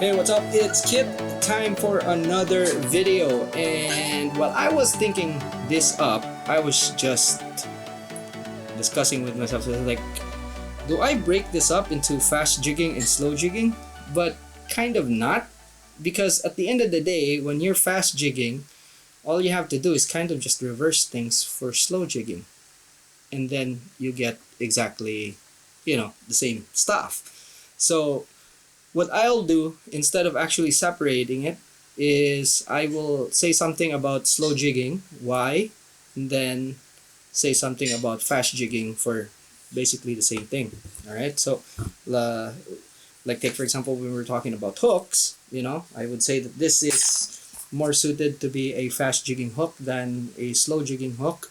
Hey, what's up? It's Kit. Time for another video. And while I was thinking this up, I was just discussing with myself, like, do I break this up into fast jigging and slow jigging? But kind of not, because at the end of the day, when you're fast jigging, all you have to do is kind of just reverse things for slow jigging. And then you get exactly, the same stuff. So what I'll do, instead of actually separating it, is I will say something about slow jigging, why, and then say something about fast jigging for basically the same thing. All right. So, like take for example, when we're talking about hooks, I would say that this is more suited to be a fast jigging hook than a slow jigging hook,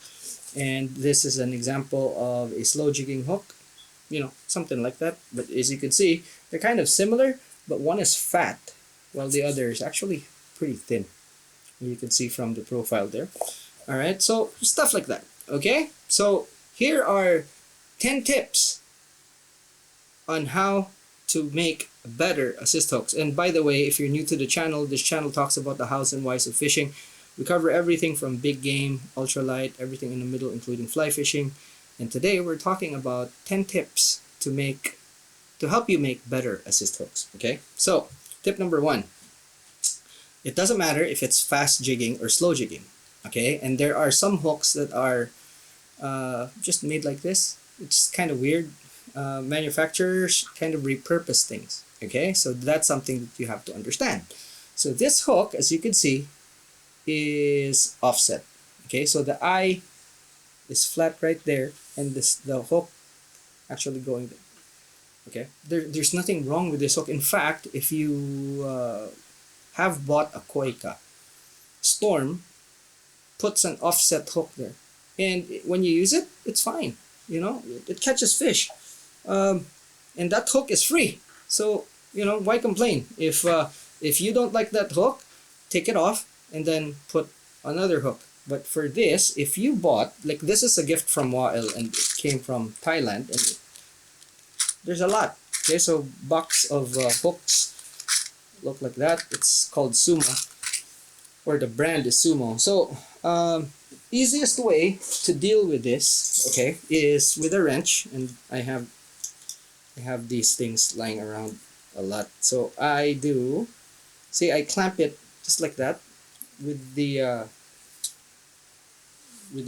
and this is an example of a slow jigging hook. Something like that. But as you can see, they're kind of similar, but one is fat while the other is actually pretty thin. You can see from the profile there. All right, so stuff like that. Okay, so here are 10 tips on how to make better assist hooks. And by the way, if you're new to the channel, this channel talks about the hows and whys of fishing. We cover everything from big game, ultralight, everything in the middle, including fly fishing. And today we're talking about 10 tips to help you make better assist hooks. Okay, so tip number 1, it doesn't matter if it's fast jigging or slow jigging. Okay, and there are some hooks that are just made like this. It's kind of weird. Manufacturers kind of repurpose things. Okay, so that's something that you have to understand. So this hook, as you can see, is offset. Okay, so the eye is flat right there, and the hook actually going there. Okay, there's nothing wrong with this hook. In fact, if you have bought a Koika, Storm puts an offset hook there, and when you use it, it's fine. It catches fish, and that hook is free. So why complain? If you don't like that hook, take it off and then put another hook. But for this, if you bought, like, this is a gift from Wael and it came from Thailand, and there's a lot. Okay, so box of hooks look like that. It's called Sumo, or the brand is Sumo. So easiest way to deal with this, okay, is with a wrench. And I have these things lying around a lot. So I clamp it just like that with the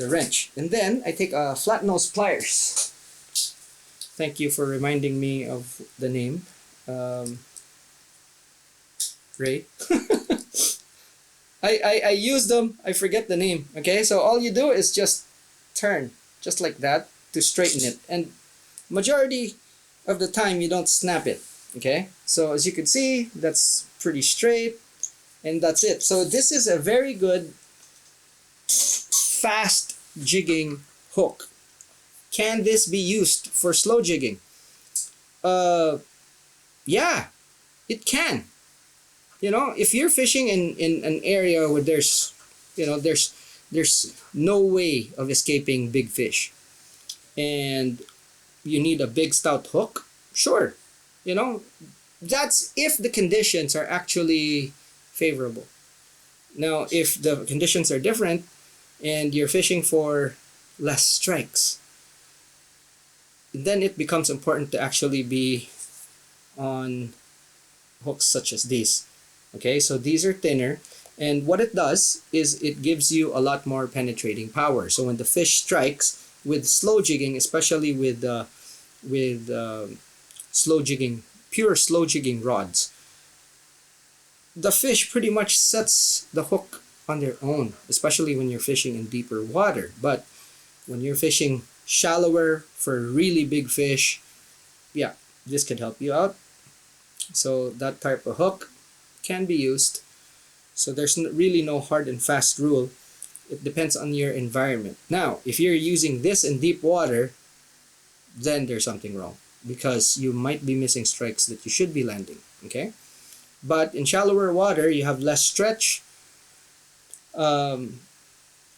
wrench, and then I take a flat nose pliers. Thank you for reminding me of the name, Ray. I use them. I forget the name. Okay, so all you do is just turn just like that to straighten it, and majority of the time you don't snap it. Okay, so as you can see, that's pretty straight, and that's it. So this is a very good fast jigging hook. Can this be used for slow jigging? Yeah, it can. If you're fishing in an area where there's no way of escaping big fish, and you need a big stout hook, sure. That's if the conditions are actually favorable. Now, if the conditions are different and you're fishing for less strikes, then it becomes important to actually be on hooks such as these. Okay, so these are thinner, and what it does is it gives you a lot more penetrating power. So when the fish strikes with slow jigging, especially with slow jigging, pure slow jigging rods, the fish pretty much sets the hook on their own, especially when you're fishing in deeper water. But when you're fishing shallower for really big fish, yeah, this could help you out. So that type of hook can be used. So there's really no hard and fast rule. It depends on your environment. Now, if you're using this in deep water, then there's something wrong, because you might be missing strikes that you should be landing. Okay, but in shallower water, you have less stretch.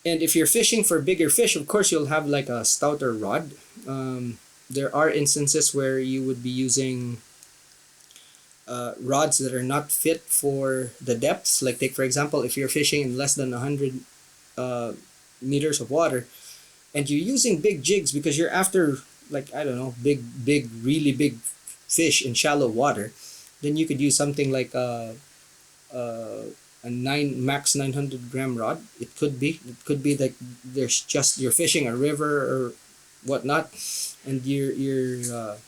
And if you're fishing for bigger fish, of course, you'll have like a stouter rod. There are instances where you would be using rods that are not fit for the depths. Like take for example, if you're fishing in less than 100 meters of water, and you're using big jigs because you're after, like, I don't know, big really big fish in shallow water, then you could use something like a 900 gram rod. It could be like there's just, you're fishing a river or whatnot, and you're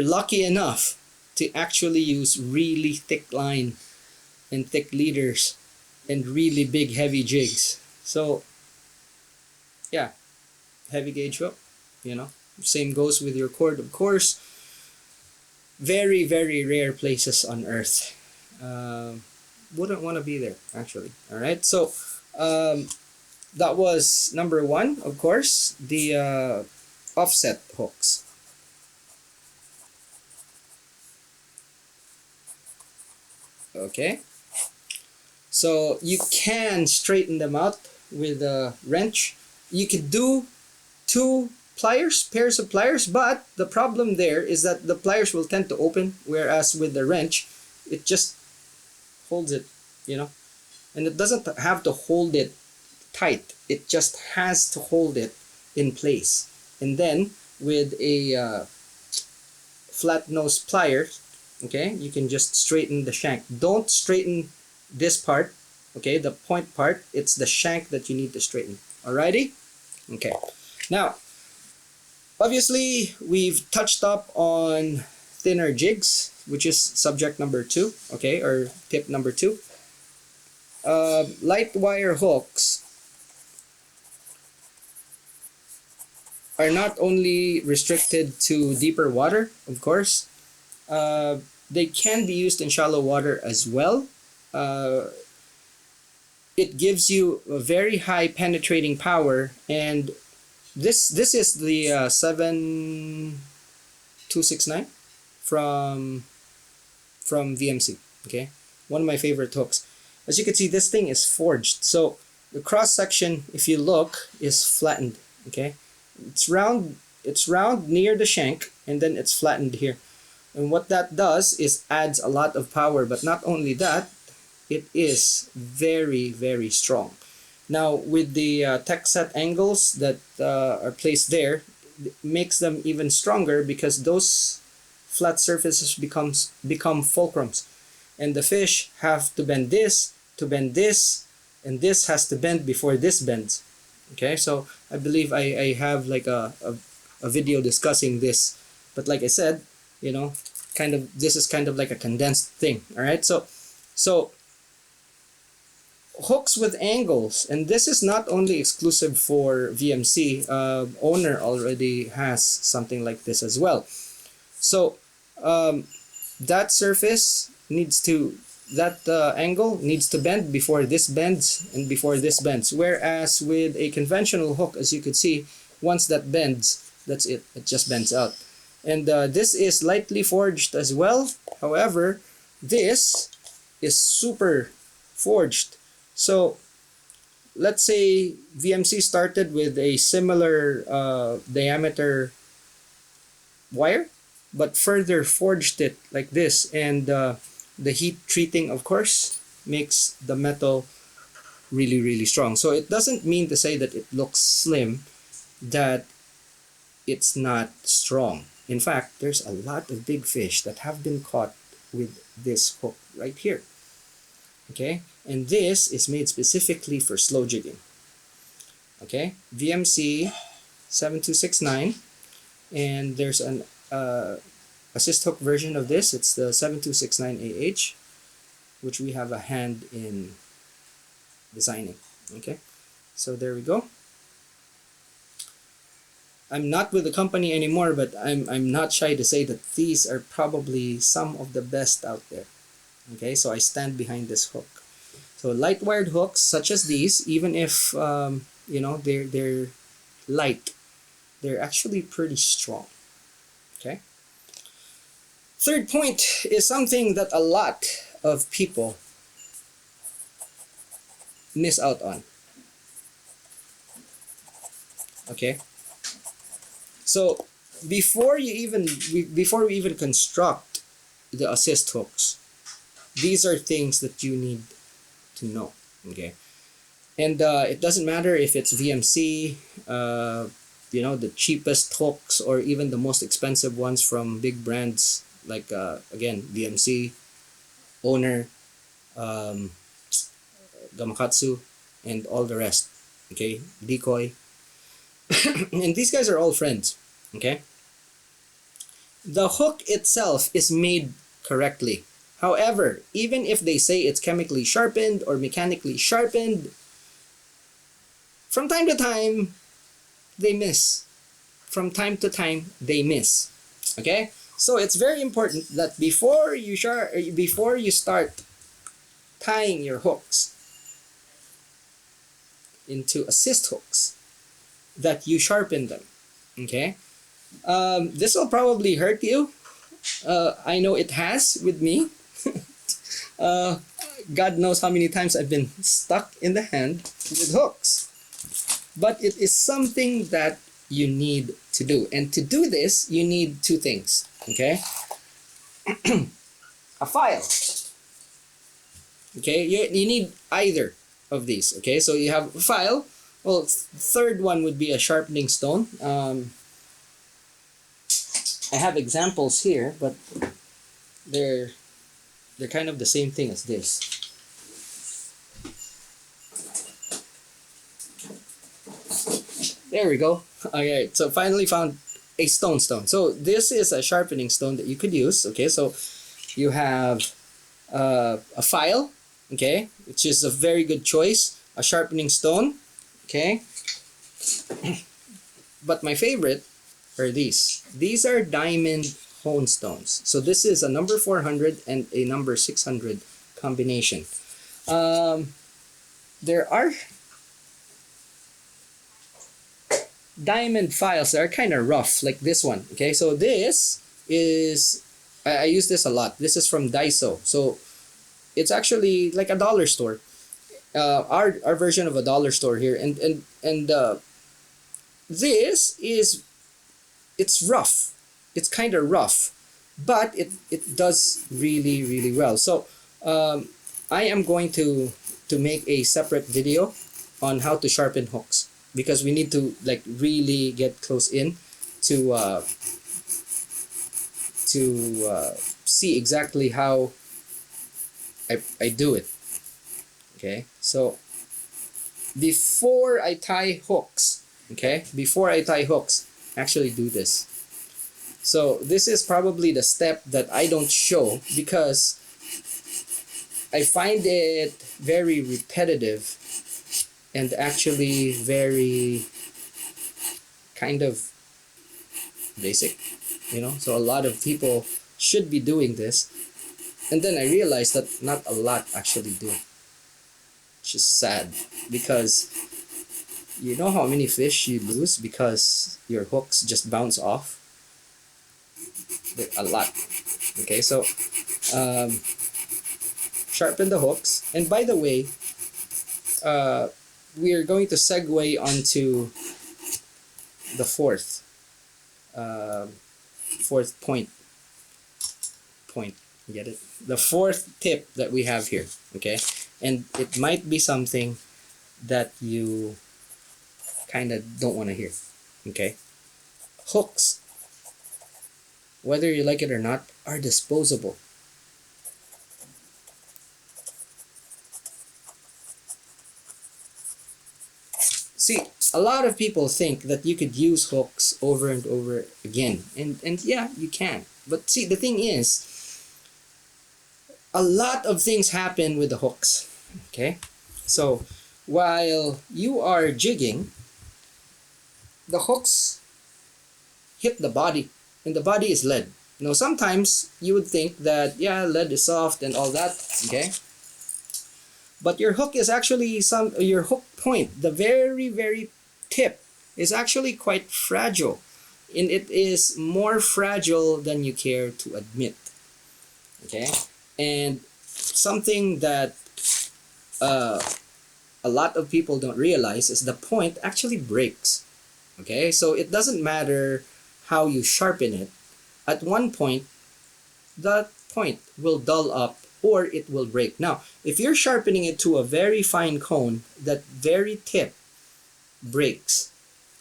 lucky enough to actually use really thick line and thick leaders and really big heavy jigs. So yeah, heavy gauge hook, you know. Same goes with your cord, of course. Very, very rare places on earth. Wouldn't want to be there, actually. All right, so that was number one, of course, the offset hooks. Okay, so you can straighten them out with a wrench. You could do two pairs of pliers, but the problem there is that the pliers will tend to open, whereas with the wrench, it just holds it, you know, and it doesn't have to hold it tight. It just has to hold it in place. And then with a flat nose pliers, okay, you can just straighten the shank. Don't straighten this part, okay, the point part. It's the shank that you need to straighten. Alrighty? Okay. Now, obviously, we've touched up on thinner jigs, which is subject number 2, okay, or tip number 2. Light wire hooks are not only restricted to deeper water, of course, they can be used in shallow water as well. It gives you a very high penetrating power, and this is the 7269 from VMC. Okay, one of my favorite hooks. As you can see, this thing is forged, so the cross section, if you look, is flattened. Okay, it's round. It's round near the shank, and then it's flattened here. And what that does is adds a lot of power. But not only that, it is very, very strong. Now with the tech set angles that are placed there, it makes them even stronger because those flat surfaces become fulcrums, and the fish have to bend this, and this has to bend before this bends. Okay, so I believe I have like a video discussing this, but like I said, you know, kind of, this is kind of like a condensed thing. All right, so hooks with angles, and this is not only exclusive for VMC. Owner already has something like this as well. So that surface needs to, that angle needs to bend before this bends and before this bends. Whereas with a conventional hook, as you could see, once that bends, that's it. It just bends out. And this is lightly forged as well. However, this is super forged. So let's say VMC started with a similar diameter wire, but further forged it like this, and the heat treating, of course, makes the metal really, really strong. So it doesn't mean to say that it looks slim, that it's not strong. In fact, there's a lot of big fish that have been caught with this hook right here. Okay, and this is made specifically for slow jigging. Okay, VMC 7269, and there's an assist hook version of this. It's the 7269AH, which we have a hand in designing. Okay, so there we go. I'm not with the company anymore, but I'm not shy to say that these are probably some of the best out there. Okay, so I stand behind this hook. So light wired hooks such as these, even if you know, they're light, they're actually pretty strong. Okay. Third point is something that a lot of people miss out on. Okay. So before we even construct the assist hooks, these are things that you need to know. Okay, and it doesn't matter if it's VMC, the cheapest hooks, or even the most expensive ones from big brands like again VMC, Owner, um, Gamakatsu, and all the rest. Okay, Decoy, and these guys are all friends. Okay, the hook itself is made correctly. However, even if they say it's chemically sharpened or mechanically sharpened, from time to time they miss. From time to time they miss. Okay, so it's very important that before you start tying your hooks into assist hooks, that you sharpen them. Okay, this will probably hurt you. I know it has with me. uh, God knows how many times I've been stuck in the hand with hooks. But it is something that you need to do. And to do this, you need two things. Okay? A file. Okay? You need either of these. Okay? So you have a file. Well, third one would be a sharpening stone. I have examples here, but they're kind of the same thing as this. There we go. Okay, so finally found a stone. So this is a sharpening stone that you could use. Okay, so you have a file, okay, which is a very good choice. A sharpening stone, okay. But my favorite are these. These are diamond hone stones. So this is a number 400 and a number 600 combination. There are diamond files that are kind of rough, like this one. Okay, so this is, I use this a lot. This is from Daiso. So it's actually like a dollar store. Our version of a dollar store here, and this is, it's rough. It's kind of rough, but it does really, really well. So I am going to make a separate video on how to sharpen hooks, because we need to like really get close in to see exactly how I do it. Okay, so before I tie hooks, actually do this. So this is probably the step that I don't show because I find it very repetitive and actually very kind of basic, so a lot of people should be doing this, and then I realized that not a lot actually do, which is sad, because you know how many fish you lose because your hooks just bounce off? A lot. Okay, so sharpen the hooks, and by the way, we are going to segue onto the fourth point. You get it? The fourth tip that we have here. Okay, and it might be something that you kind of don't want to hear. Okay, hooks, whether you like it or not, are disposable. See, a lot of people think that you could use hooks over and over again, and yeah, you can. But see, the thing is, a lot of things happen with the hooks. Okay, so while you are jigging, the hooks hit the body, and the body is lead. Sometimes you would think that, yeah, lead is soft and all that, okay? But your hook is actually, your hook point, the very, very tip, is actually quite fragile. And it is more fragile than you care to admit, okay? And something that a lot of people don't realize is the point actually breaks, okay? So it doesn't matter how you sharpen it, at one point, that point will dull up or it will break. Now, if you're sharpening it to a very fine cone, that very tip breaks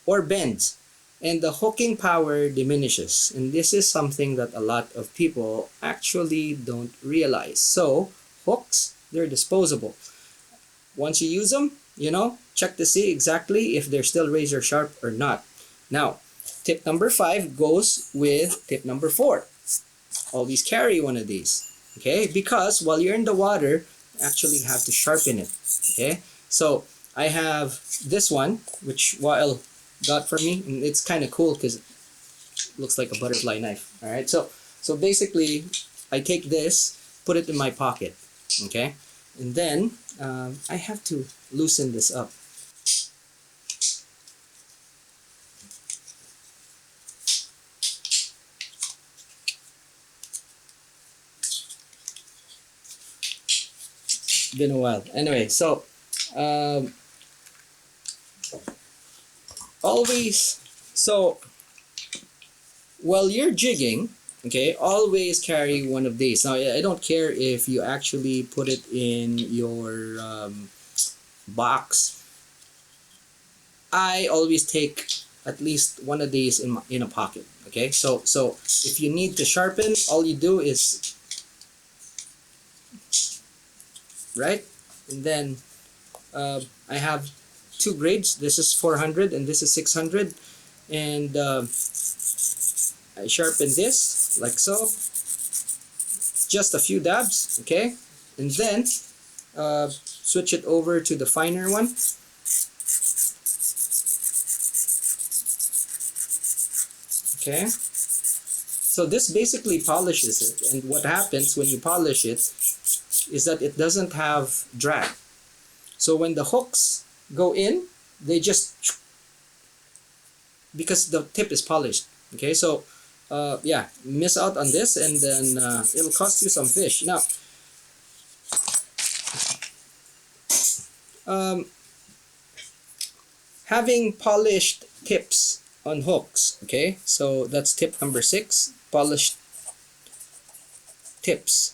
or bends and the hooking power diminishes. And this is something that a lot of people actually don't realize. So, hooks, they're disposable. Once you use them, check to see exactly if they're still razor sharp or not. Now, tip number 5 goes with tip number 4. Always carry one of these, okay? Because while you're in the water, you actually have to sharpen it, okay? So I have this one, which Wael got for me, and it's kind of cool because it looks like a butterfly knife. All right, so basically, I take this, put it in my pocket, okay, and then I have to loosen this up. Been a while. Anyway, so always, so while you're jigging, okay, always carry one of these. Now, I don't care if you actually put it in your box. I always take at least one of these in a pocket. Okay, so if you need to sharpen, all you do is right, and then I have 2 grades. This is 400 and this is 600, and I sharpen this like so. Just a few dabs, okay, and then switch it over to the finer one. Okay, so this basically polishes it, and what happens when you polish it is that it doesn't have drag. So when the hooks go in, they just, because the tip is polished. Okay, so yeah, miss out on this and then it'll cost you some fish. Now, having polished tips on hooks, okay, so that's tip number 6, polished tips.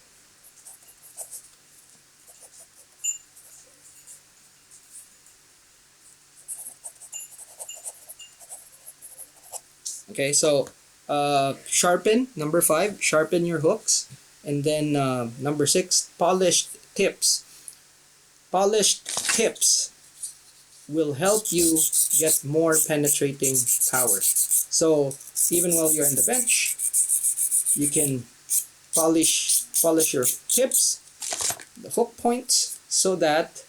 Okay, so sharpen, number 5, sharpen your hooks, and then number 6, polished tips. Polished tips will help you get more penetrating power. So even while you're on the bench, you can polish your tips, the hook points, so that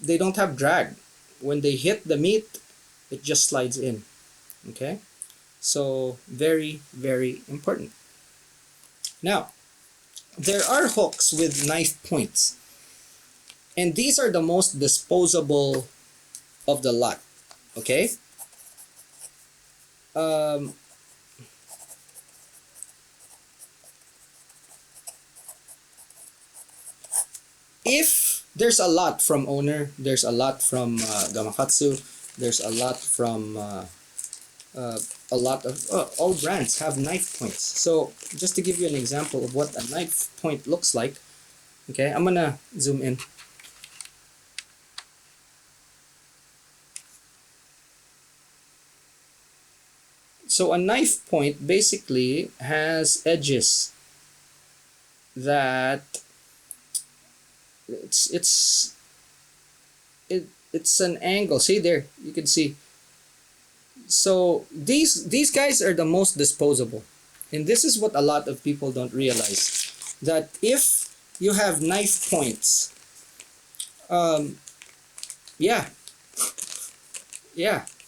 they don't have drag. When they hit the meat, it just slides in. Okay, so very, very important. Now, there are hooks with knife points, and these are the most disposable of the lot. Okay, if there's a lot from Owner, there's a lot from Gamakatsu, there's a lot from a lot of all brands have knife points. So just to give you an example of what a knife point looks like, okay, I'm gonna zoom in. So a knife point basically has edges that it's an angle. See there, you can see. So these guys are the most disposable, and this is what a lot of people don't realize, that if you have knife points, yeah,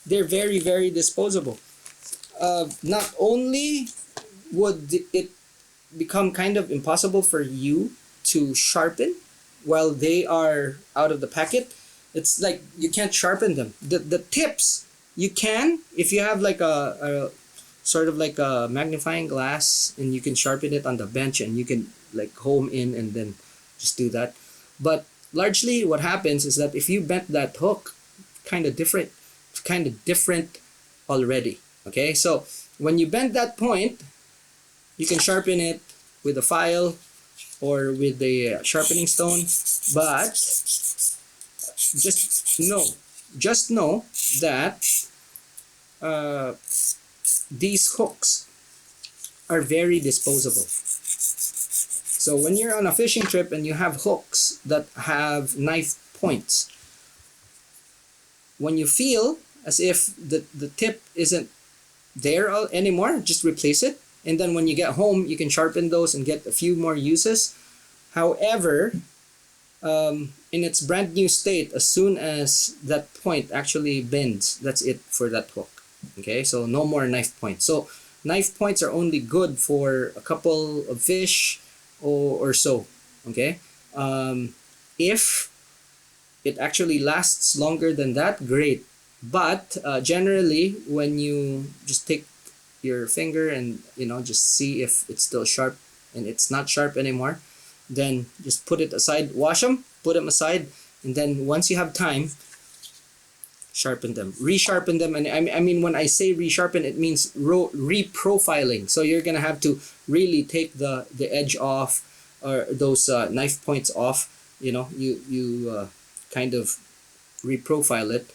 they're very, very disposable. Not only would it become kind of impossible for you to sharpen while they are out of the packet, it's like you can't sharpen them. The tips, you can, if you have like a sort of like a magnifying glass, and you can sharpen it on the bench, and you can like home in and then just do that. But largely what happens is that if you bent that hook, kind of different already. Okay, so when you bend that point, you can sharpen it with a file or with the sharpening stone, but just know that uh, these hooks are very disposable. So when you're on a fishing trip and you have hooks that have knife points, when you feel as if the tip isn't there anymore, just replace it. And then when you get home, you can sharpen those and get a few more uses. However, in its brand new state, as soon as that point actually bends, that's it for that hook. Okay, so no more knife points. So knife points are only good for a couple of fish or so. Okay, if it actually lasts longer than that, great. But generally, when you just take your finger and just see if it's still sharp, and it's not sharp anymore, then just put it aside, wash them, put them aside, and then once you have time, sharpen them, resharpen them. And I mean, when I say resharpen, it means reprofiling. So you're gonna have to really take the edge off, or those knife points off. You kind of reprofile it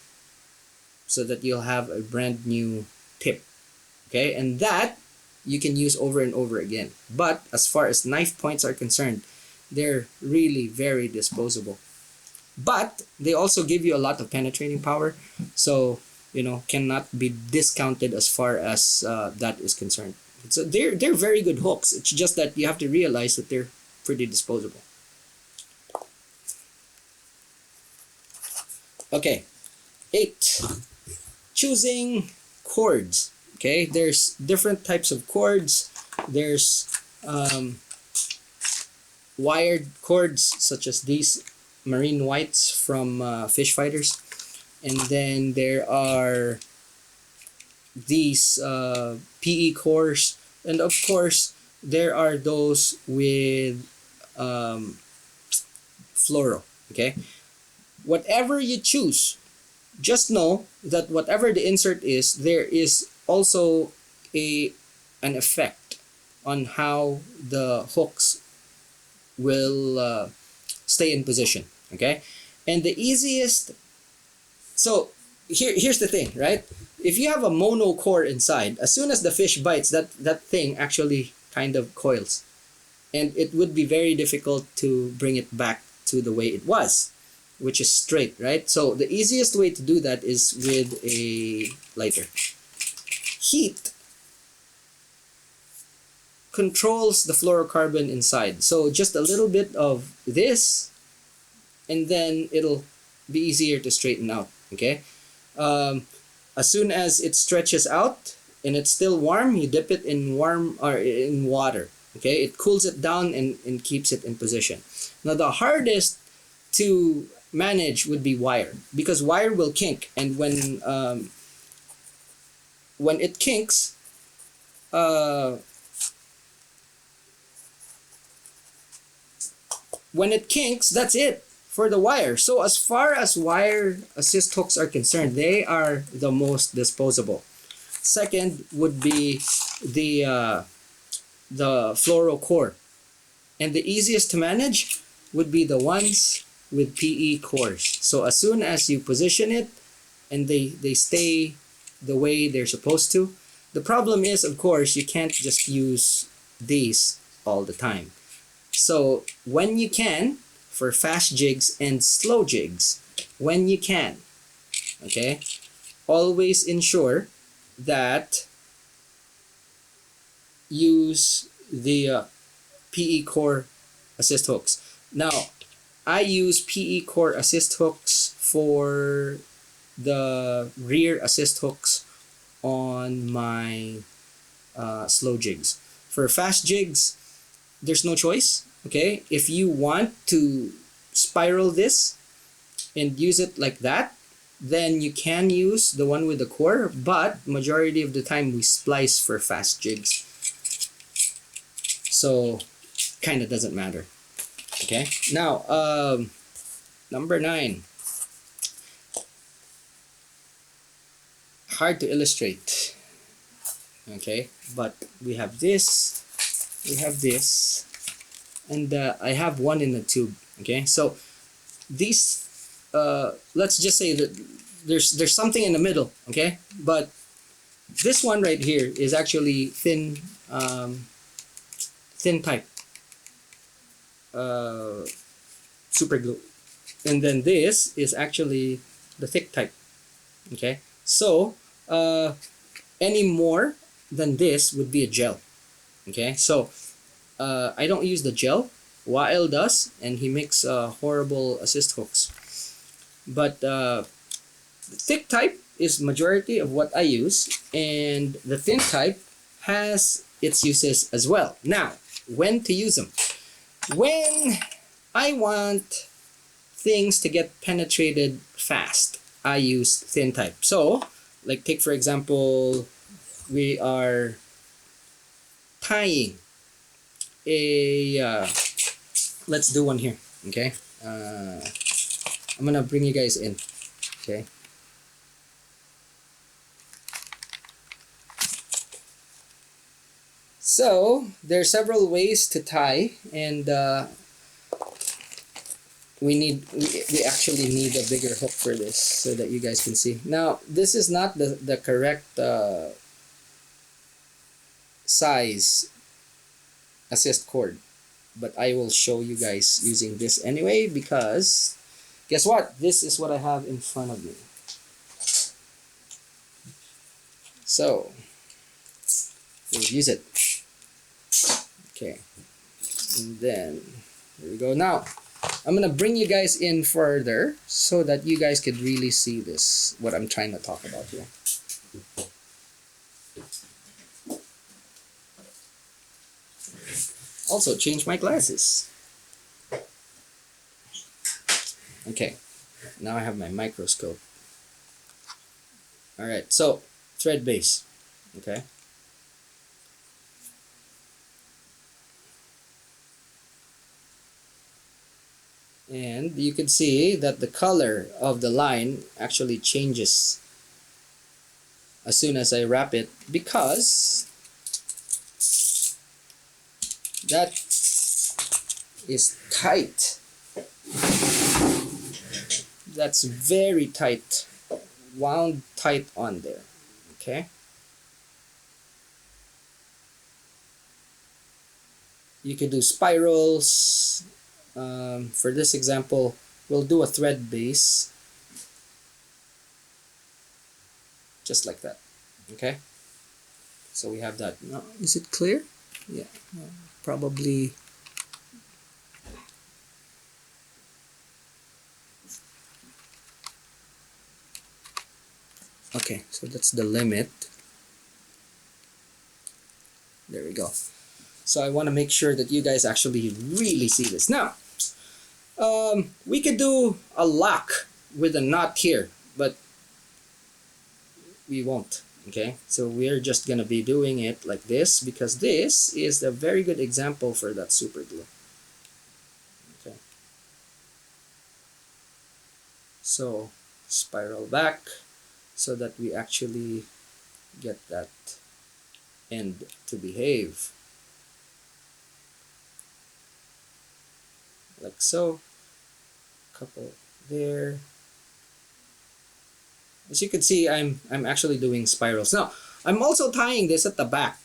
so that you'll have a brand new tip. Okay, and that you can use over and over again. But as far as knife points are concerned, they're really very disposable. But they also give you a lot of penetrating power, so cannot be discounted as far as that is concerned. So they're very good hooks. It's just that you have to realize that they're pretty disposable. Okay, 8. Choosing cords. Okay, there's different types of cords. There's wired cords such as these marine whites from fish fighters, and then there are these PE cores, and of course there are those with fluoro. Okay, whatever you choose, just know that whatever the insert is, there is also an effect on how the hooks will stay in position. Okay, and the easiest, so here's the thing, right? If you have a mono core inside, as soon as the fish bites, that thing actually kind of coils, and it would be very difficult to bring it back to the way it was, which is straight, right? So the easiest way to do that is with a lighter. Heat controls the fluorocarbon inside. So just a little bit of this, and then it'll be easier to straighten out. Okay. As soon as it stretches out and it's still warm, you dip it in water. Okay, it cools it down and keeps it in position. Now the hardest to manage would be wire, because wire will kink, and when it kinks, that's it for the wire. So as far as wire assist hooks are concerned, they are the most disposable. Second would be the fluoro core, and the easiest to manage would be the ones with PE cores. So as soon as you position it and they stay the way they're supposed to. The problem is, of course, you can't just use these all the time. So when you can, for fast jigs and slow jigs, when you can, okay, always ensure that use the PE core assist hooks. Now, I use PE core assist hooks for the rear assist hooks on my slow jigs. For fast jigs, there's no choice. Okay, if you want to spiral this and use it like that, then you can use the one with the core, but majority of the time we splice for fast jigs, so kind of doesn't matter. Okay, now number 9, hard to illustrate. Okay, but we have this, and I have one in the tube. Okay, so these, let's just say that there's something in the middle. Okay, but this one right here is actually thin type super glue, and then this is actually the thick type. Okay, so any more than this would be a gel. Okay, so I don't use the gel. Wael does, and he makes horrible assist hooks. But the thick type is majority of what I use, and the thin type has its uses as well. Now, when to use them? When I want things to get penetrated fast, I use thin type. So, like take for example, we are tying a let's do one here. Okay, I'm gonna bring you guys in. Okay, so there are several ways to tie, and we actually need a bigger hook for this so that you guys can see. Now this is not the correct size assist cord, but I will show you guys using this anyway, because guess what? This is what I have in front of me. So we'll use it. Okay, and then there we go. Now I'm gonna bring you guys in further so that you guys could really see this, what I'm trying to talk about here. Also change my glasses. Okay, now I have my microscope. Alright, so thread base. Okay, and you can see that the color of the line actually changes as soon as I wrap it, because that is tight. That's very tight, wound tight on there. Okay, you could do spirals. For this example, we'll do a thread base just like that. Okay, so we have that. Now, is it clear? Yeah, probably. Okay, so that's the limit. There we go. So I want to make sure that you guys actually really see this. Now, we could do a lock with a knot here, but we won't. Okay, so we're just gonna be doing it like this, because this is a very good example for that super glue. Okay, so spiral back so that we actually get that end to behave like so. Couple there. As you can see, I'm actually doing spirals. Now I'm also tying this at the back,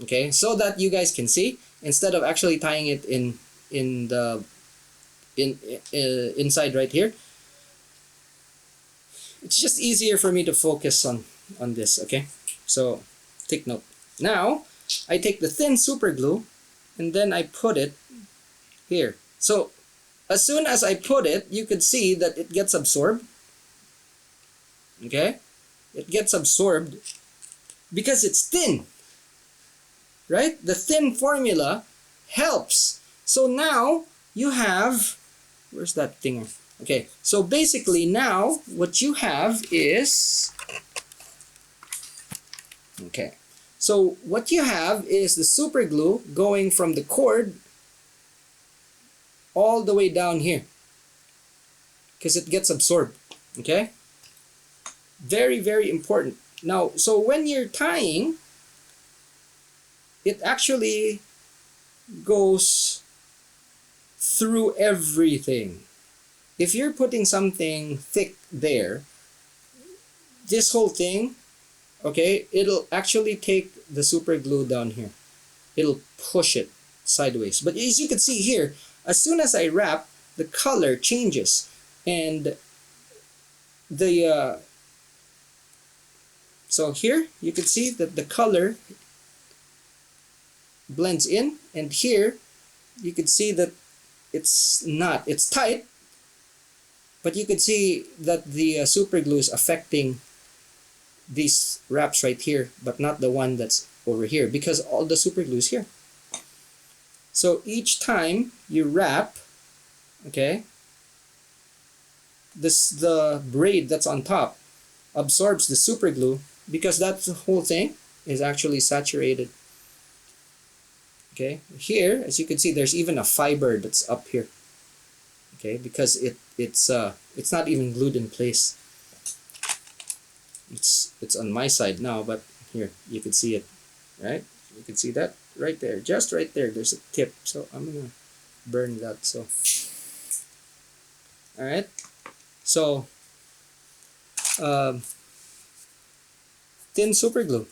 okay, so that you guys can see, instead of actually tying it inside right here. It's just easier for me to focus on this. Okay, so take note. Now I take the thin super glue and then I put it here. So as soon as I put it, you could see that it gets absorbed. Okay, it gets absorbed because it's thin, right? The thin formula helps. So now you have, where's that thing? Okay, so basically now what you have is, okay, so what you have is the super glue going from the cord all the way down here, because it gets absorbed. Okay, very, very important. Now, so when you're tying, it actually goes through everything. If you're putting something thick there, this whole thing, okay, it'll actually take the super glue down here. It'll push it sideways. But as you can see here, as soon as I wrap, the color changes. And the so here you can see that the color blends in, and here you can see that it's tight, but you can see that the super glue is affecting these wraps right here, but not the one that's over here, because all the super glue is here. So each time you wrap, okay, the braid that's on top absorbs the super glue, because that whole thing is actually saturated. Okay, here as you can see, there's even a fiber that's up here. Okay, because it's not even glued in place. It's on my side now, but here you can see it, right? You can see that right there, just right there. There's a tip, so I'm gonna burn that. So, all right. So, thin super glue.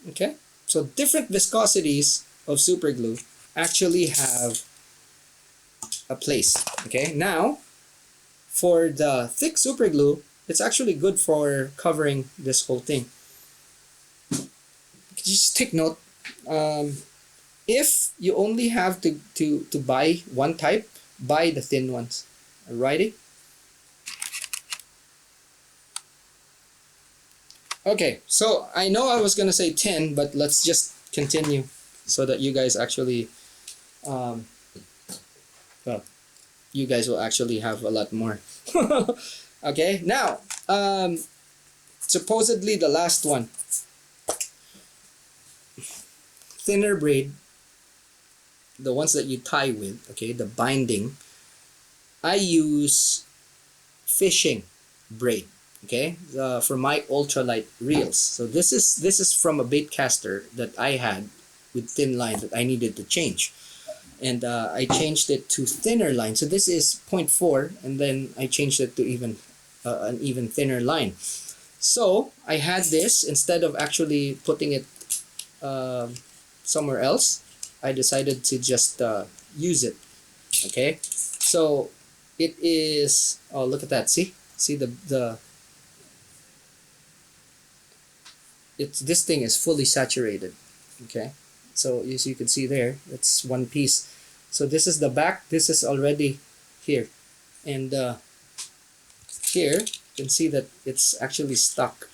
Okay, so different viscosities of super glue actually have a place. Okay, now for the thick super glue, it's actually good for covering this whole thing. Just take note, if you only have to buy one type, buy the thin ones. Alrighty. Okay, so I know I was gonna say 10, but let's just continue so that you guys actually, well, you guys will actually have a lot more. Okay, now, supposedly the last one, thinner braid, the ones that you tie with, okay, the binding, I use fishing braid. Okay, for my ultralight reels. So this is from a bait caster that I had with thin line that I needed to change, and I changed it to thinner line. So this is 0.4, and then I changed it to an even thinner line. So I had this, instead of actually putting it somewhere else, I decided to just use it. Okay, so it is, oh, look at that, see the this thing is fully saturated. Okay, so as you can see there, it's one piece. So this is the back, this is already here, and here you can see that it's actually stuck.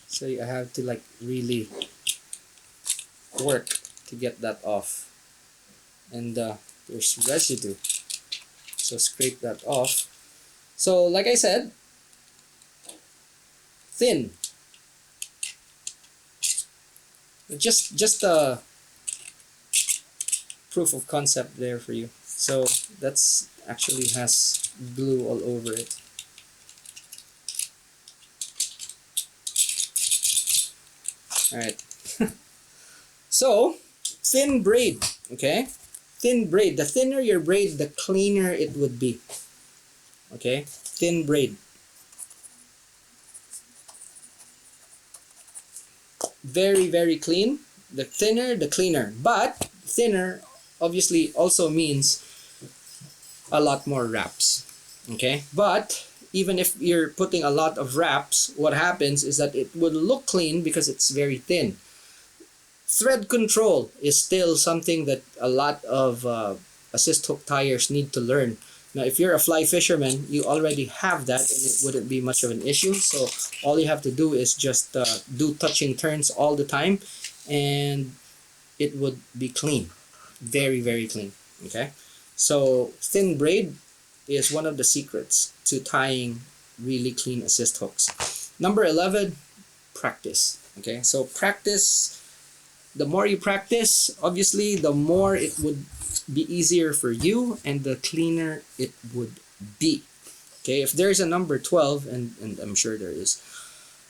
So you have to like really work to get that off, and there's residue, so scrape that off. So like I said, thin. Just a proof of concept there for you. So that's actually has glue all over it. All right. So thin braid, okay? Thin braid. The thinner your braid, the cleaner it would be. Okay? Thin braid. Very, very clean. The thinner, the cleaner. But thinner obviously also means a lot more wraps. Okay? But even if you're putting a lot of wraps, what happens is that it would look clean because it's very thin. Thread control is still something that a lot of assist hook tyers need to learn. Now, if you're a fly fisherman, you already have that, and it wouldn't be much of an issue. So all you have to do is just do touching turns all the time, and it would be clean. Very, very clean. Okay? So thin braid is one of the secrets to tying really clean assist hooks. Number 11, practice. Okay? So practice, the more you practice, obviously, the more it would be easier for you and the cleaner it would be. Okay, if there's a number 12, and I'm sure there is,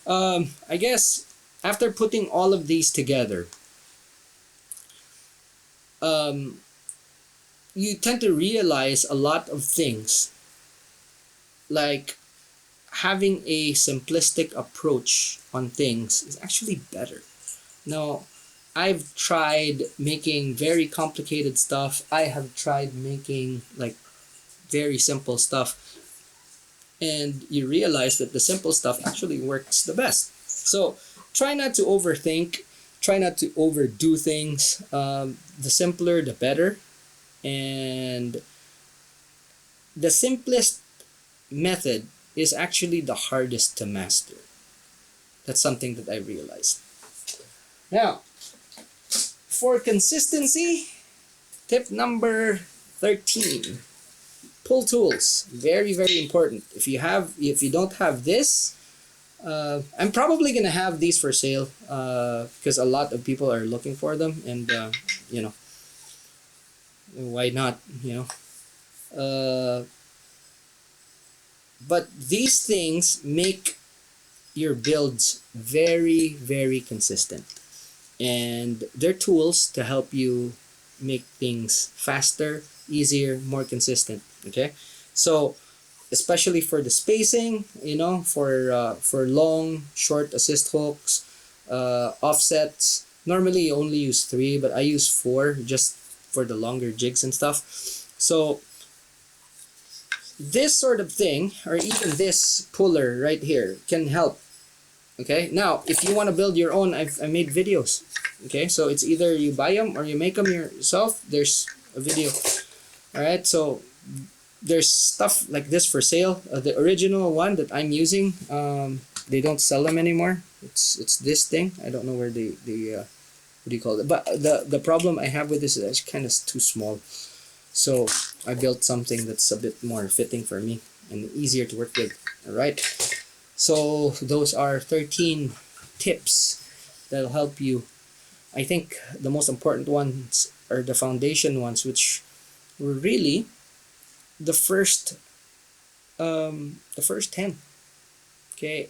I guess after putting all of these together, um, you tend to realize a lot of things, like having a simplistic approach on things is actually better. Now, I've tried making very complicated stuff. I have tried making like very simple stuff, and you realize that the simple stuff actually works the best. So try not to overthink, try not to overdo things. The simpler, the better. And the simplest method is actually the hardest to master. That's something that I realized. Now, for consistency, tip number 13. Pull tools. Very, very important. If you don't have this, I'm probably gonna have these for sale because a lot of people are looking for them, and you know, why not? But these things make your builds very, very consistent, and they're tools to help you make things faster, easier, more consistent. Okay, so especially for the spacing, for long, short assist hooks, offsets. Normally you only use 3, but I use 4 just for the longer jigs and stuff. So this sort of thing, or even this puller right here, can help. Okay, now if you want to build your own, I made videos. Okay, so it's either you buy them or you make them yourself. There's a video. All right, so there's stuff like this for sale. The original one that I'm using, they don't sell them anymore. It's this thing. I don't know where the what do you call it? But the problem I have with this is it's kind of too small. So I built something that's a bit more fitting for me and easier to work with. All right. So those are 13 tips that'll help you. I think the most important ones are the foundation ones, which were really the first 10. Okay.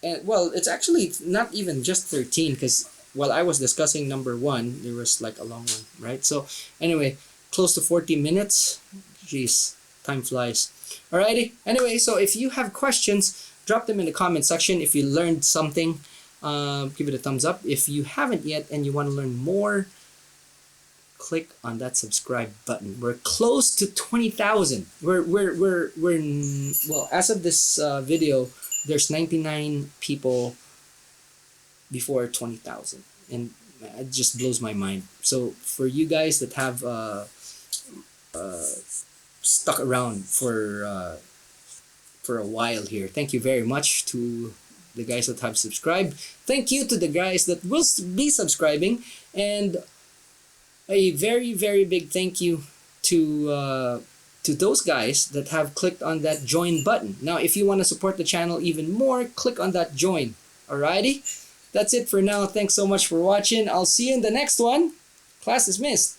And well, it's actually not even just 13, because while I was discussing number 1, there was like a long one, right? So anyway, close to 40 minutes. Jeez, time flies. Alrighty. Anyway, so if you have questions, drop them in the comment section. If you learned something, give it a thumbs up. If you haven't yet and you want to learn more, click on that subscribe button. We're close to 20,000. We're well, as of this video, there's 99 people before 20,000, and it just blows my mind. So for you guys that have stuck around for a while here, thank you very much to the guys that have subscribed. Thank you to the guys that will be subscribing, and a very, very big thank you to those guys that have clicked on that join button. Now, if you want to support the channel even more, click on that join. Alrighty? That's it for now. Thanks so much for watching. I'll see you in the next one. Class dismissed.